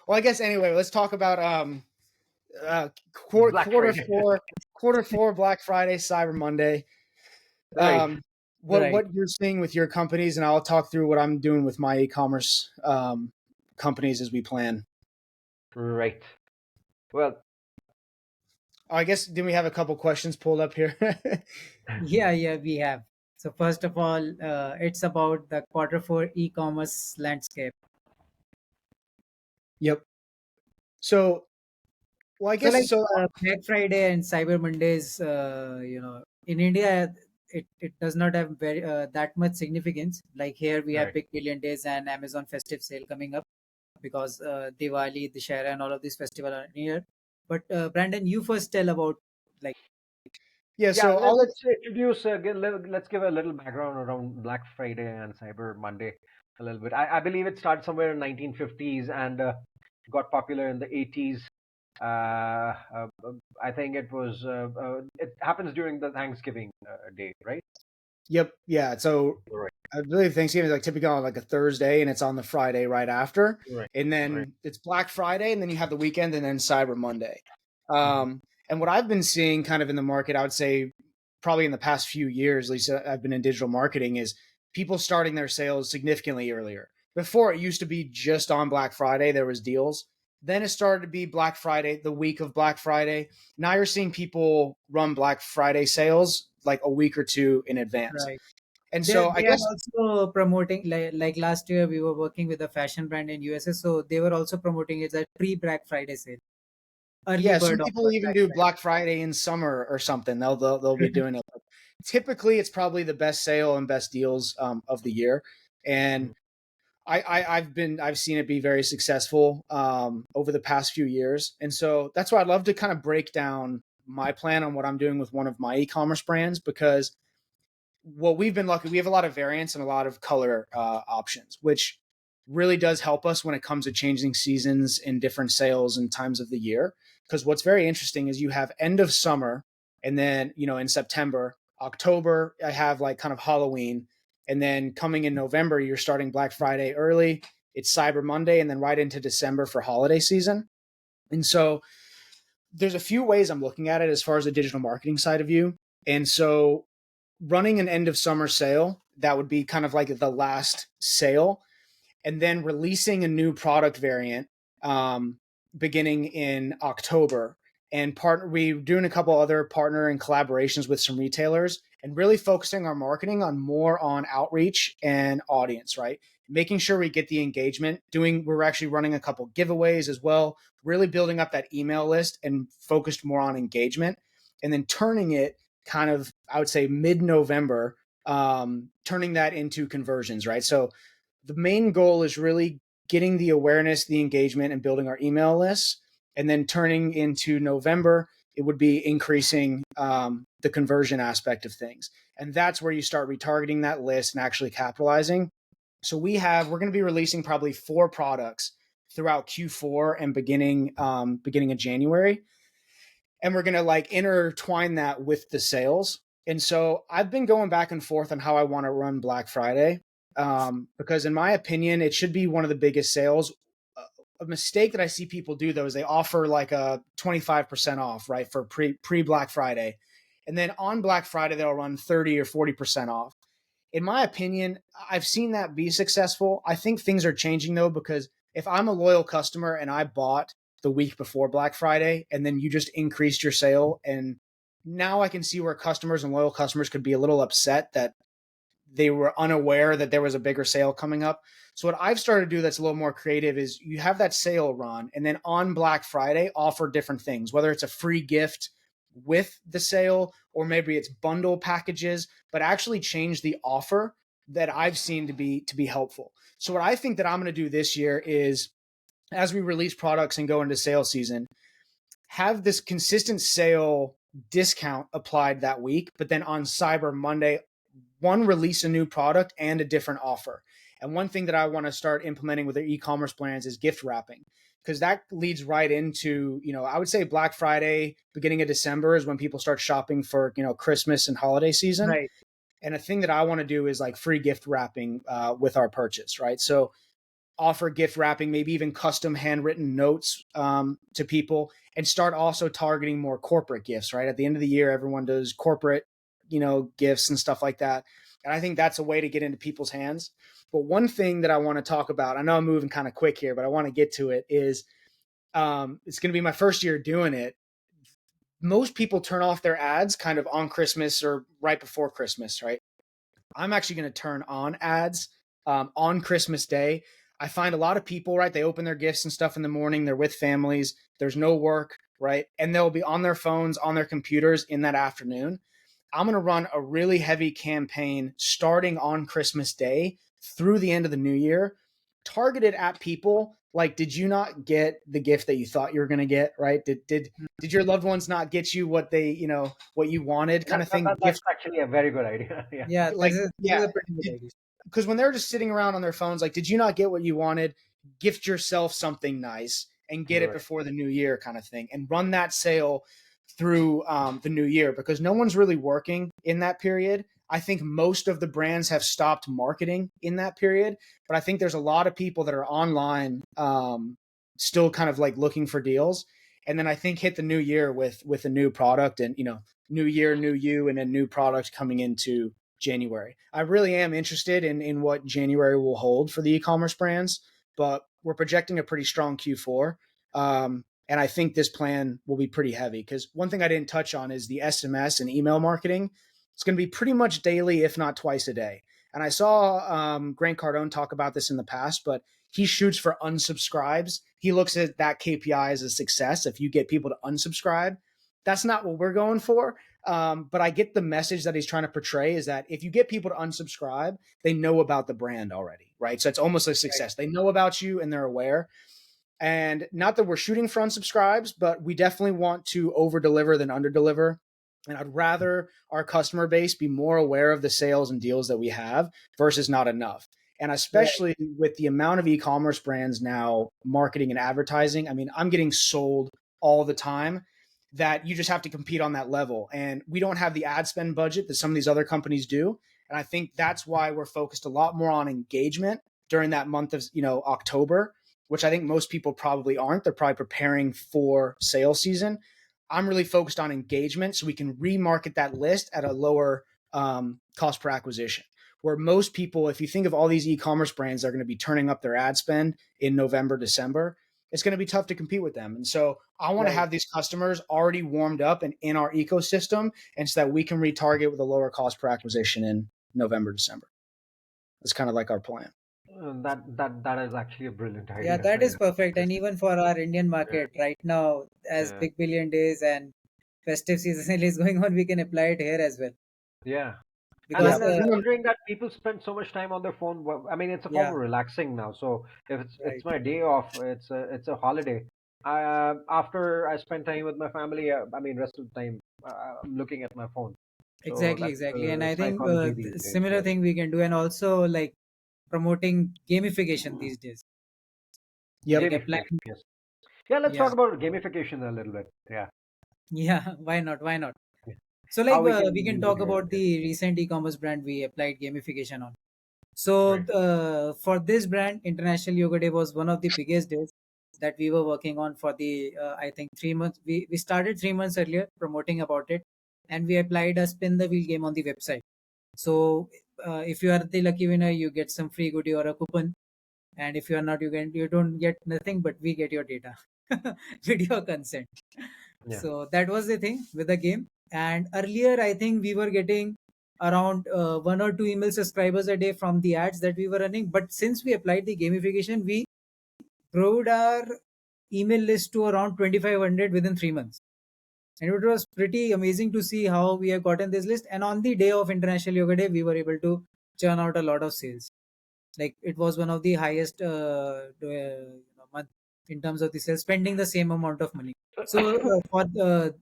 Well, I guess anyway, let's talk about Black Friday. quarter four, Black Friday, Cyber Monday. Right. What you're seeing with your companies, and I'll talk through what I'm doing with my e-commerce companies as we plan. Right. Well, I guess then we have a couple questions pulled up here. Yeah, we have. So first of all, it's about the quarter four e-commerce landscape. Yep. So, well, I So guess like so. Black Friday and Cyber Mondays, in India, it does not have very that much significance. Like here, we have right. Big Billion Days and Amazon Festive Sale coming up because Diwali, Dussehra, and all of these festivals are near. But Brandon, you first tell about like Yeah. Yeah, So I'll let. let's introduce, let's give a little background around Black Friday and Cyber Monday a little bit. I believe it started somewhere in 1950s and got popular in the 80s. I think it happens during the Thanksgiving day, right? Yep. Yeah. So Right, I believe Thanksgiving is like typically on like a Thursday, and it's on the Friday right after, right, and right. then it's Black Friday, and then you have the weekend, and then Cyber Monday. Mhm. And what I've been seeing kind of in the market, I would say probably in the past few years, at least I've been in digital marketing, is people starting their sales significantly earlier. Before it used to be just on Black Friday, there was deals. Then it started to be Black Friday, the week of Black Friday. Now you're seeing people run Black Friday sales like a week or two in advance. right. And They so I they are guess also promoting like last year we were working with a fashion brand in USA, so they were also promoting it as pre Black Friday sale, early yeah, some bird people offer even Black do Friday. Black Friday in summer or something. They'll be doing it. Typically, it's probably the best sale and best deals of the year, and Mhm. I've seen it be very successful over the past few years, and so that's why I'd love to kind of break down my plan on what I'm doing with one of my e-commerce brands because well, we've been lucky. We have a lot of variants and a lot of color options, which really does help us when it comes to changing seasons and different sales and times of the year. Because what's very interesting is you have end of summer, and then in September, October, I have like kind of Halloween, and then coming in November, you're starting Black Friday early. It's Cyber Monday, and then right into December for holiday season. And so there's a few ways I'm looking at it as far as the digital marketing side of you. And so running an end of summer sale, that would be kind of like the last sale, and then releasing a new product variant beginning in October. And we're doing a couple other partner and collaborations with some retailers and really focusing our marketing on more on outreach and audience, right? Making sure we get the engagement. We're actually running a couple giveaways as well, really building up that email list and focused more on engagement. And then turning it kind of, I would say, mid-November, turning that into conversions, right? So the main goal is really getting the awareness, the engagement, and building our email lists. And then turning into November, it would be increasing the conversion aspect of things. And that's where you start retargeting that list and actually capitalizing. So we're going to be releasing probably 4 products throughout Q4 and beginning of January, and we're going to like intertwine that with the sales. And so I've been going back and forth on how I want to run Black Friday because in my opinion, it should be one of the biggest sales. A mistake that I see people do though is they offer like a 25% off, right, for pre Black Friday, and then on Black Friday they'll run 30 or 40% off. In my opinion, I've seen that be successful. I think things are changing though, because if I'm a loyal customer and I bought the week before Black Friday and then you just increased your sale, and now I can see where customers and loyal customers could be a little upset that they were unaware that there was a bigger sale coming up. So what I've started to do that's a little more creative is you have that sale run and then on Black Friday offer different things, whether it's a free gift with the sale or maybe it's bundle packages, but actually change the offer that I've seen to be helpful. So what I think that I'm going to do this year is as we release products and go into sales season, have this consistent sale discount applied that week, but then on Cyber Monday, one, release a new product and a different offer. And one thing that I want to start implementing with their e-commerce brands is gift wrapping, because that leads right into, I would say Black Friday, beginning of December is when people start shopping for, Christmas and holiday season. Right. And a thing that I want to do is like free gift wrapping with our purchase, right? So offer gift wrapping, maybe even custom handwritten notes to people, and start also targeting more corporate gifts, right? At the end of the year, everyone does corporate, gifts and stuff like that. And I think that's a way to get into people's hands. But one thing that I want to talk about, I know I'm moving kind of quick here, but I want to get to it, is it's going to be my first year doing it. Most people turn off their ads kind of on Christmas or right before Christmas, right? I'm actually going to turn on ads on Christmas Day. I find a lot of people, right? They open their gifts and stuff in the morning. They're with families. There's no work, right? And they'll be on their phones, on their computers in that afternoon. I'm going to run a really heavy campaign starting on Christmas Day through the end of the new year, targeted at people like, did you not get the gift that you thought you were going to get, right? Did your loved ones not get you what what you wanted, kind of thing? That's actually a very good idea. Yeah. Yeah, Like, this is a pretty good idea. because when they're just sitting around on their phones, like, did you not get what you wanted? Gift yourself something nice and get it before the new year, kind of thing, and run that sale through the new year, because no one's really working in that period. I think most of the brands have stopped marketing in that period, but I think there's a lot of people that are online still kind of like looking for deals. And then I think hit the new year with a new product, and new year, new you, and a new product coming into January. I really am interested in what January will hold for the e-commerce brands, but we're projecting a pretty strong Q4. And I think this plan will be pretty heavy, because one thing I didn't touch on is the SMS and email marketing. It's going to be pretty much daily, if not twice a day. And I saw Grant Cardone talk about this in the past, but he shoots for unsubscribes. He looks at that KPI as a success. If you get people to unsubscribe, that's not what we're going for. But I get the message that he's trying to portray is that if you get people to unsubscribe, they know about the brand already, right? So it's almost a success. They know about you and they're aware. And not that we're shooting for unsubscribes, but we definitely want to over deliver than under deliver. And I'd rather our customer base be more aware of the sales and deals that we have versus not enough. And especially with the amount of e-commerce brands now marketing and advertising, I mean, I'm getting sold all the time that you just have to compete on that level. And we don't have the ad spend budget that some of these other companies do. And I think that's why we're focused a lot more on engagement during that month of, October, which I think most people probably aren't. They're probably preparing for sales season. I'm really focused on engagement so we can remarket that list at a lower cost per acquisition. Where most people, if you think of all these e-commerce brands that are going to be turning up their ad spend in November, December, it's going to be tough to compete with them. And so I want to have these customers already warmed up and in our ecosystem, and so that we can retarget with a lower cost per acquisition in November, December. That's kind of like our plan. That is actually a brilliant idea. Yeah, that is perfect. And even for our Indian market right now, as Big Billion Days and festive season is going on, we can apply it here as well. Yeah. Because And considering that people spend so much time on their phone, I mean, it's a form of relaxing now. So if it's my day off, it's a holiday. After I spend time with my family, I mean, rest of the time I'm looking at my phone. So exactly. And I think psychology these days. similar thing we can do, and also like promoting gamification these days. Yep. Like Gamification, yes. Yeah, let's talk about gamification a little bit. Yeah. Yeah, why not? Yeah. So How like we can use talk it, about the recent e-commerce brand we applied gamification on. So for this brand, International Yoga Day was one of the biggest days that we were working on for the I think 3 months. We started 3 months earlier promoting about it, and we applied a spin the wheel game on the website. So if you are the lucky winner, you get some free goodie or a coupon, and if you are not, you don't get nothing, but we get your data with your consent. Yeah. So that was the thing with the game. And earlier, I think we were getting around 1 or 2 email subscribers a day from the ads that we were running. But since we applied the gamification, we growed our email list to around 2,500 within 3 months. And it was pretty amazing to see how we have gotten this list. And on the day of International Yoga Day, we were able to churn out a lot of sales. Like it was one of the highest month in terms of the sales, spending the same amount of money. So for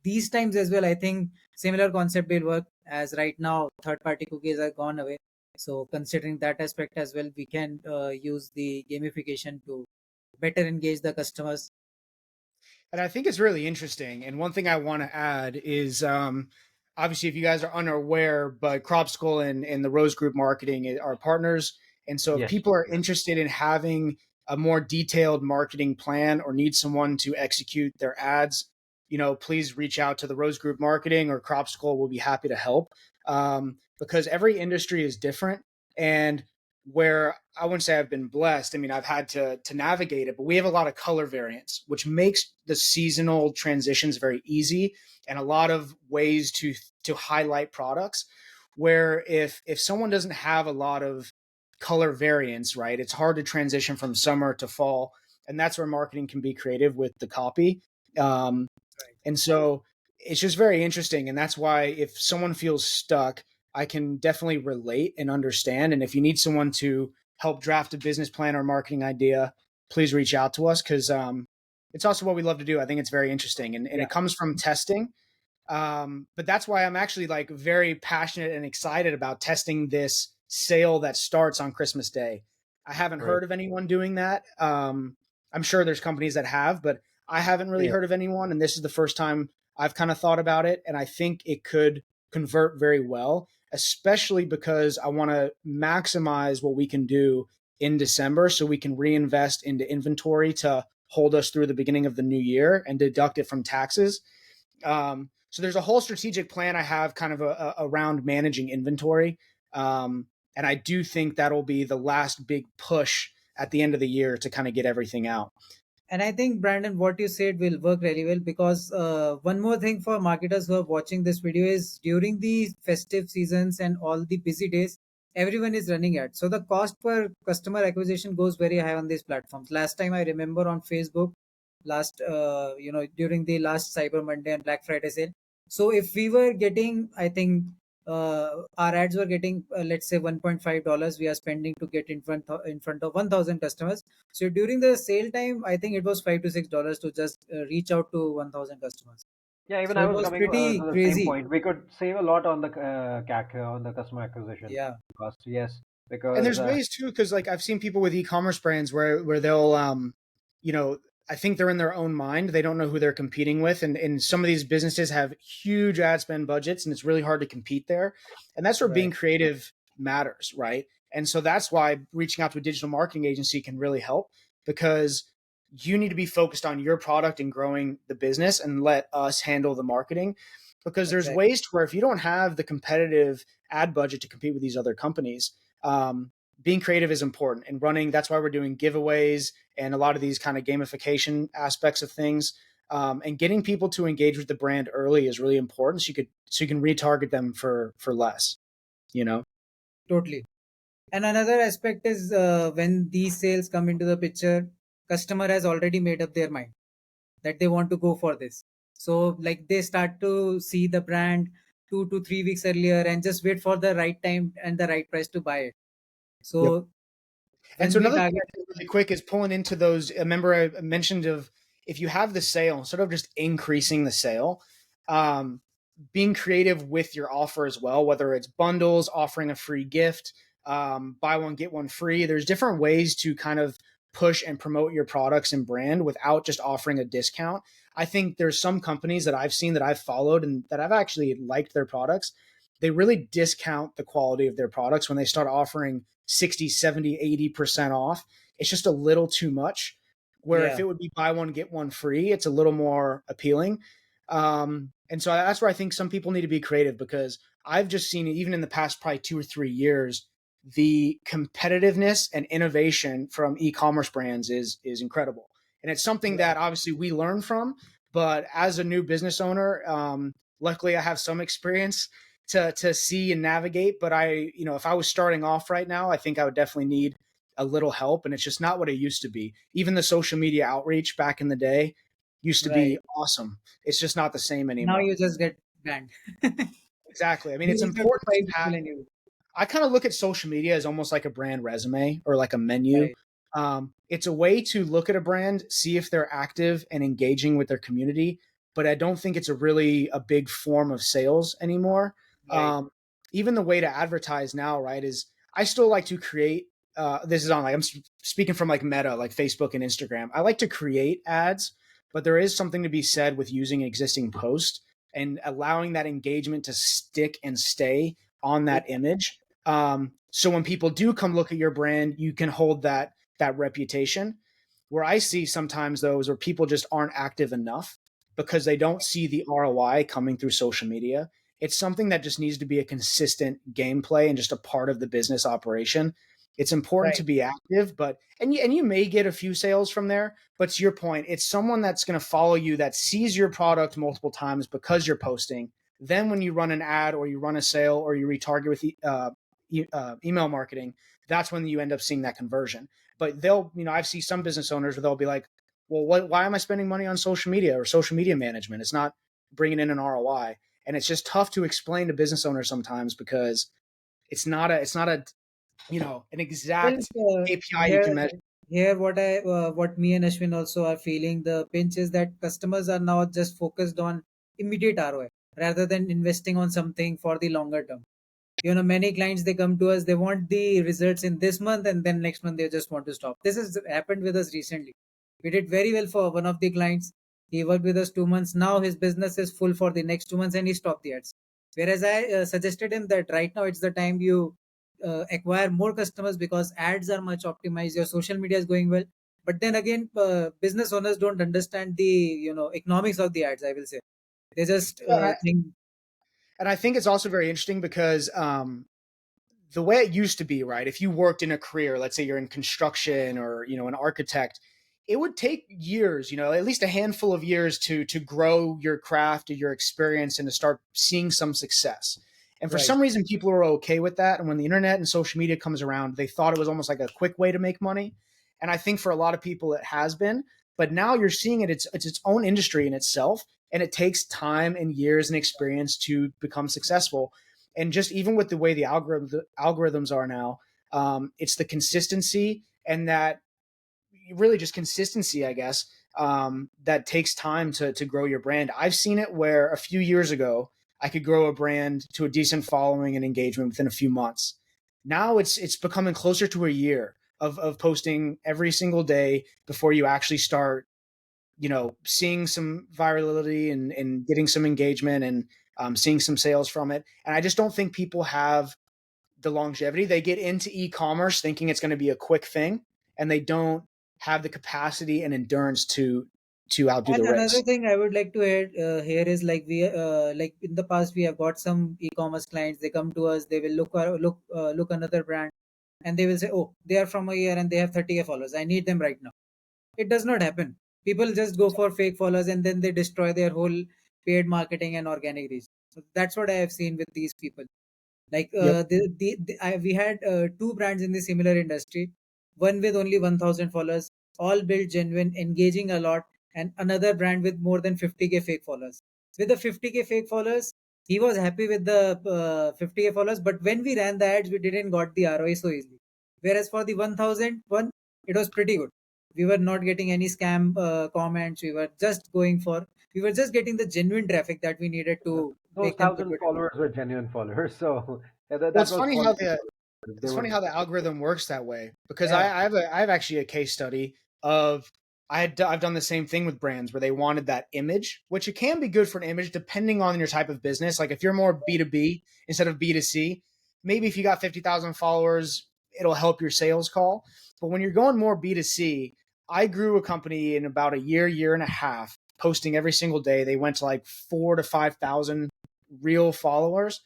these times as well, I think similar concept will work, as right now third party cookies are gone away. So considering that aspect as well, we can use the gamification to better engage the customers. And I think it's really interesting. And one thing I want to add is obviously, if you guys are unaware, but Crop School and the Rose Group Marketing are partners. And so if Yes. people are interested in having a more detailed marketing plan or need someone to execute their ads, please reach out to the Rose Group Marketing or Crop School. We'll be happy to help, because every industry is different. And where I wouldn't say I've been blessed, I mean, I've had to navigate it, but we have a lot of color variance, which makes the seasonal transitions very easy and a lot of ways to highlight products. Where if someone doesn't have a lot of color variance, right, it's hard to transition from summer to fall, and that's where marketing can be creative with the copy. Um, and so it's just very interesting. And that's why if someone feels stuck, I can definitely relate and understand. And if you need someone to help draft a business plan or marketing idea, please reach out to us, because it's also what we love to do. I think it's very interesting. And Yeah. it comes from testing. But that's why I'm actually like very passionate and excited about testing this sale that starts on Christmas Day. I haven't Right. heard of anyone doing that. I'm sure there's companies that have, but I haven't really Yeah. heard of anyone. And this is the first time I've kind of thought about it. And I think it could convert very well, especially because I want to maximize what we can do in December so we can reinvest into inventory to hold us through the beginning of the new year and deduct it from taxes. So there's a whole strategic plan I have kind of around managing inventory. And I do think that'll be the last big push at the end of the year to kind of get everything out. And I think, Brandon, what you said will work really well, because one more thing for marketers who are watching this video is during the festive seasons and all the busy days, everyone is running ads. So the cost per customer acquisition goes very high on these platforms. Last time I remember on Facebook, during the last Cyber Monday and Black Friday sale. So if we were getting, I think our ads were getting, let's say $1.5 we are spending to get in front of 1,000 customers. So during the sale time, I think it was $5 to $6 to just reach out to 1,000 customers. Yeah, even So I it was was coming pretty to the same crazy. point. We could save a lot on the CAC, on the customer acquisition Yeah, cost. Yes, And because there's ways too, because like I've seen people with e-commerce brands where they'll you know I think they're in their own mind. They don't know who they're competing with, and some of these businesses have huge ad spend budgets, and it's really hard to compete there. And that's where being right. creative matters, right? And so that's why reaching out to a digital marketing agency can really help, because you need to be focused on your product and growing the business, and let us handle the marketing. Because there's Exactly. ways to where if you don't have the competitive ad budget to compete with these other companies, um, being creative is important, and running. That's why we're doing giveaways and a lot of these kind of gamification aspects of things. And getting people to engage with the brand early is really important. So you can retarget them for less. You know. Totally. And another aspect is when these sales come into the picture, customer has already made up their mind that they want to go for this. So like they start to see the brand 2 to 3 weeks earlier and just wait for the right time and the right price to buy it. Yep. So And when so we another thing target, I do really quick is pulling into those. Remember, I mentioned of if you have the sale, instead of just increasing the sale, um, being creative with your offer as well, whether it's bundles, offering a free gift, buy one, get one free. There's different ways to kind of push and promote your products and brand without just offering a discount. I think there's some companies that I've seen that I've followed and that I've actually liked their products. They really discount the quality of their products when they start offering 60, 70, 80% off. It's just a little too much. Where if yeah, it would be buy one, get one free, it's a little more appealing. And so that's where I think some people need to be creative, because I've just seen it even in the past probably 2 or 3 years. The competitiveness and innovation from e-commerce brands is incredible, and it's something yeah, that obviously we learn from. But as a new business owner, luckily I have some experience to see and navigate. But if I was starting off right now, I think I would definitely need a little help, and it's just not what it used to be. Even the social media outreach back in the day used to be right. awesome. It's just not the same Now anymore. you just get banned. Exactly. I mean, You it's reach out to important to five have. people and you, I kind of look at social media as almost like a brand resume or like a menu. right, It's a way to look at a brand, see if they're active and engaging with their community, but I don't think it's a big form of sales anymore. right. Um, Even the way to advertise now, right, is I still like to create. This is on like speaking from like Meta, like Facebook and Instagram. I like to create ads, but there is something to be said with using existing post and allowing that engagement to stick and stay on that image. So when people do come look at your brand, you can hold that reputation. Where I see sometimes those where people just aren't active enough because they don't see the ROI coming through social media. It's something that just needs to be a consistent gameplay and just a part of the business operation. It's important Right. to be active, but and you may get a few sales from there, but to your point, it's someone that's going to follow you that sees your product multiple times because you're posting. Then when you run an ad or you run a sale or you retarget with email marketing, that's when you end up seeing that conversion. But they'll, I've seen some business owners where they'll be like, well, why am I spending money on social media or social media management? It's not bringing in an ROI. And it's just tough to explain to business owners sometimes because it's not a, an Well, exact KPI you here, can measure. what me and Ashwin also are feeling the pinch is that customers are now just focused on immediate ROI rather than investing on something for the longer term. Many clients, they come to us, they want the results in this month, and then next month they just want to stop. This has happened with us recently. We did very well for one of the clients. He worked with us 2 months. Now his business is full for the next 2 months, and he stopped the ads. Whereas I suggested him that right now it's the time you acquire more customers because ads are much optimized, your social media is going well. But then again, business owners don't understand the economics of the ads, I will say. They just think. And I think it's also very interesting because the way it used to be, right? If you worked in a career, let's say you're in construction or, an architect, it would take years, at least a handful of years to grow your craft or your experience and to start seeing some success. And for Right. some reason, people are okay with that. And when the internet and social media comes around, they thought it was almost like a quick way to make money. And I think for a lot of people, it has been. But now you're seeing it, it's its own industry in itself. And it takes time and years and experience to become successful. And just even with the way the algorithms are now, it's the consistency and that really just consistency, I guess, that takes time to grow your brand. I've seen it where a few years ago, I could grow a brand to a decent following and engagement within a few months. Now it's becoming closer to a year of posting every single day before you actually start, seeing some virality and getting some engagement and seeing some sales from it. And I just don't think people have the longevity. They get into e-commerce thinking it's going to be a quick thing, and they don't have the capacity and endurance to outdo And the another race. thing I would like to add here is like like in the past we have got some e-commerce clients. They come to us. They will look another brand, and they will say, "Oh, they are from a year and they have 30K followers. I need them right now." It does not happen. People just go for fake followers and then they destroy their whole paid marketing and organic reach. So that's what I have seen with these people. Like Yep. we had two brands in the similar industry, one with only 1,000 followers, all built genuine, engaging a lot, and another brand with more than 50K fake followers. With the 50K fake followers, he was happy with the 50K followers, but when we ran the ads, we didn't got the ROI so easily. Whereas for the 1,000 one, it was pretty good. We were not getting any scam comments. We were just getting the genuine traffic that we needed to Those make them thousand converted. followers were genuine followers, so yeah, Well, that it's was funny how quality the followers. They it's funny were how the algorithm works that way because Yeah. I have actually a case study of I've done the same thing with brands where they wanted that image, which it can be good for an image depending on your type of business. Like if you're more B2B instead of B2C, maybe if you got 50,000 followers, it'll help your sales call. But when you're going more B2C, I grew a company in about a year and a half, posting every single day. They went to like 4 to 5,000 real followers,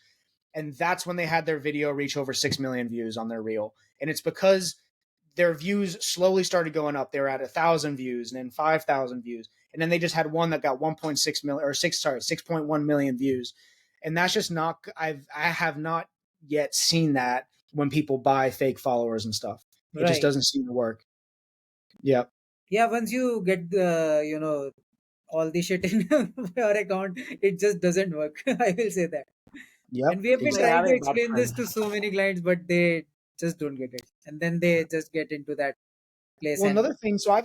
and that's when they had their video reach over 6 million views on their reel. And it's because their views slowly started going up. They were at 1,000 views and then 5,000 views. And then they just had one that got 1.6 million or 6.1 million views. And that's just not, I have not yet seen that when people buy fake followers and stuff. It just Right. doesn't seem to work. Yep. Yeah, once you get the all the shit in your account, it just doesn't work. I will say that. And Yep. we have been like trying to Exactly. having bad explain this friends. to so many clients, but they just don't get it. And then they just get into that place Well, and another thing, so I've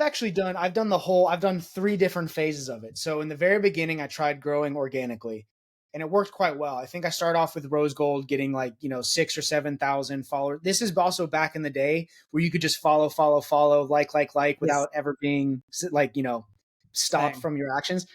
done 3 different phases of it. So in the very beginning, I tried growing organically and it worked quite well. I think I started off with Rose Gold getting like, 6 or 7,000 followers. This is also back in the day where you could just follow, like yes, without ever being like, stopped banned. from your actions.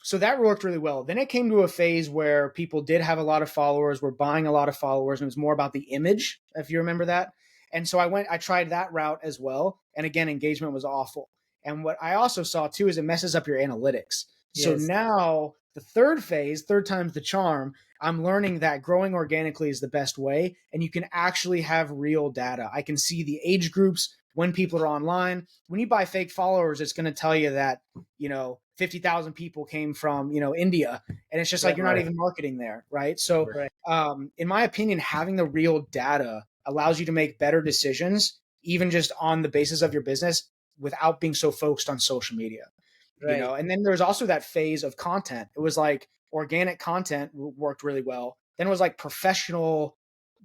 So that worked really well. Then it came to a phase where people did have a lot of followers, were buying a lot of followers, and it was more about the image, if you remember that. And so I tried that route as well. And again, engagement was awful. And what I also saw too is it messes up your analytics. So Yes. now the third phase, third time's the charm, I'm learning that growing organically is the best way. And you can actually have real data. I can see the age groups when people are online. When you buy fake followers, it's going to tell you that, 50,000 people came from, India. And it's just like, you're not even marketing there. Right. So, Right. in my opinion, having the real data allows you to make better decisions, even just on the basis of your business without being so focused on social media. Right. And then there's also that phase of content. It was like organic content worked really well. Then it was like professional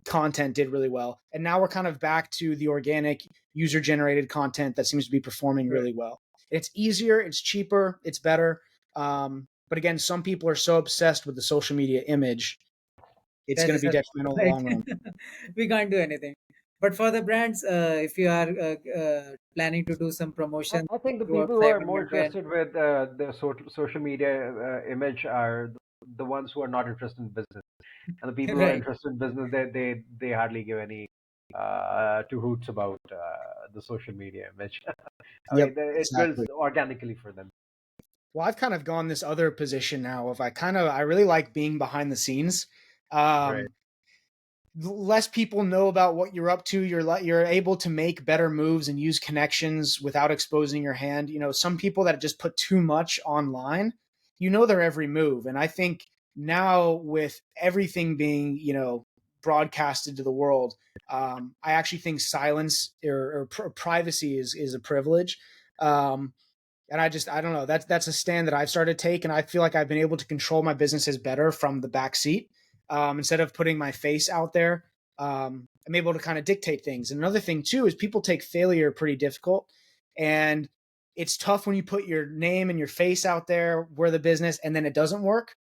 content did really well. And now we're kind of back to the organic user generated content that seems to be performing really well. It's easier, it's cheaper, it's better. But again, some people are so obsessed with the social media image, it's That going to is be detrimental in the right. long run. We can't do anything. But for the brands, if you are planning to do some promotion I think the throughout people who are Cyber more Monday, interested with the social media image are the ones who are not interested in business, and the people who are right, interested in business, they hardly give any two hoots about the social media image. I Yep, mean, it builds exactly. organically for them. Well, I've kind of gone this other position now of I really like being behind the scenes. Um, Right. Less people know about what you're up to. You're able to make better moves and use connections without exposing your hand. Some people that just put too much online, their every move. And I think now with everything being, broadcasted to the world, I actually think silence or privacy is a privilege. And I don't know. That's a stand that I've started to take, and I feel like I've been able to control my businesses better from the back seat, instead of putting my face out there. I'm able to kind of dictate things. And another thing too is people take failure pretty difficult, and it's tough when you put your name and your face out there. We're the business, and then it doesn't work.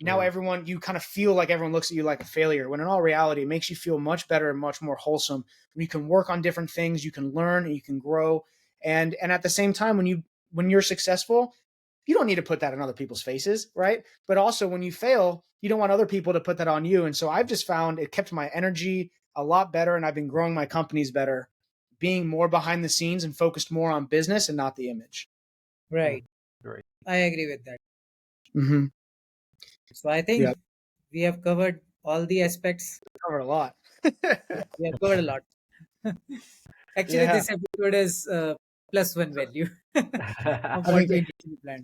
Now Yeah. you kind of feel like everyone looks at you like a failure, when in all reality, it makes you feel much better and much more wholesome. When you can work on different things, you can learn and you can grow. And at the same time, when you're successful, you don't need to put that in other people's faces, right? But also when you fail, you don't want other people to put that on you. And so I've just found it kept my energy a lot better, and I've been growing my companies better, being more behind the scenes and focused more on business and not the image. right. Right. I agree with that. Mm-hmm. So I think Yeah, we have covered all the aspects. covered a lot. We have covered a lot. Actually, Yeah, this episode is +1 value of I what think we initially planned.